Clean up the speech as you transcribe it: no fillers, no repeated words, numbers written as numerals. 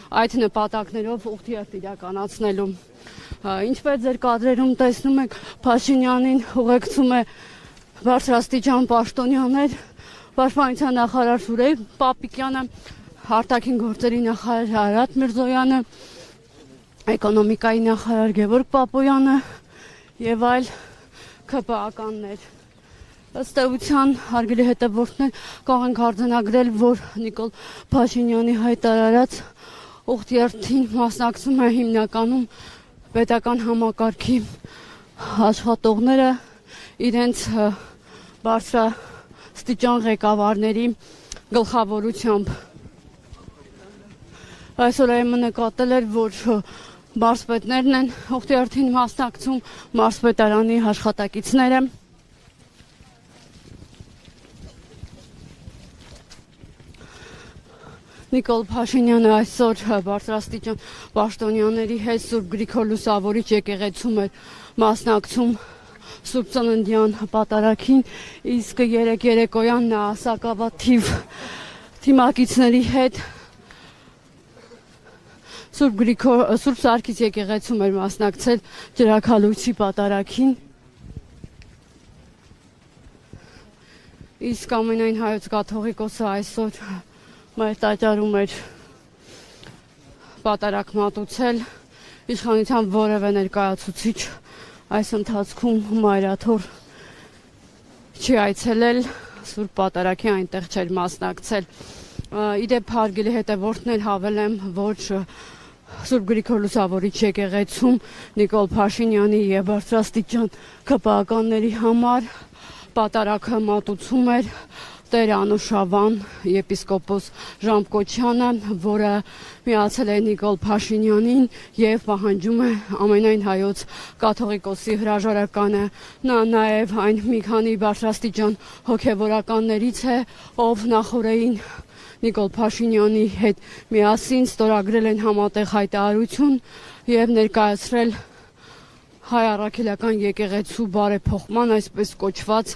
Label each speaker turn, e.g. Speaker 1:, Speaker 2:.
Speaker 1: այդ նպատակներով ուղղթիթ իրականացնելու։ Ինչպես ձեր կադրերում տեսնում եք, Փաշինյանին ուղեկցում է բարձրաստիճան պաշտոնյաներ, Պաշտպանության նախարար Սուրեյ Պապիկյանը, արտաքին գործերի նախարար Արարատ Միրզոյանը, էկոնոմիկայի նախարար Գևորգ Պապոյանը եւ այլ ՔՊԱ-ականներ։ Ըստ էության, հարգելի հետևորդներ, կարող ենք արձանագրել, որ Նիկոլ Փաշինյանի հայտարարած ուղղթիթին մասնակցում է հիմնականում պետական համակարգի աշխատողները իրենց բարձրաստիճան ղեկավարների գլխավորությամբ։ Այսօր ԵՄ նկատել էր, որ մարզպետներն են ուղղթիթին մասնակցում, մարզպետարանի աշխատակիցները։ Նիկոլ Փաշինյանը այսօր բարձրաստիճան պաշտոնյաների հետ Սուրբ Գրիգոր Լուսավորիչ եկեղեցում էր մասնակցում Սուրբ Ծննդյան պատարագին, իսկ երեկ երեկոյան նա սակավաթիվ թիմակիցների հետ Սուրբ Սարգիս եկեղեցում էր մասնակցել ջրաքալույցի պատարագին, իսկ ամենայն հայոց կաթողիկոսը այսօր մեր տաճարում էր պատարագ մատուցել, իշխանության որևէ ներկայացուցիչ այս ընթացքում մայրաթոր չի այցելել, Սուրբ պատարագի այնտեղ չէր մասնակցել։ Իդեպ հարգելի հետևորդներ, հավելեմ, որ Սուրբ Գրիգոր Լուսավորիչ եկեղեցում Նիկոլ Փաշինյանի եւ բարձրաստիճան ՔՊԱ-ականների համար պատարագը մատուցում էր Տեր Անուշավան եպիսկոպոս Ժամբ Կոչյանը, որը միացել է Նիկոլ Փաշինյանին եւ պահանջում է ամենայն հայոց կաթողիկոսի հրաժարականը։ Նա նաեւ այն մի քանի բարձրաստիճան հոգեվորականներից է, ով նախորդին Նիկոլ Փաշինյանի հետ միասին ստորագրել են համատեղ հայտարարություն եւ ներկայացրել հայ առաքելական եկեղեցու բարեփոխման, այսպես կոչված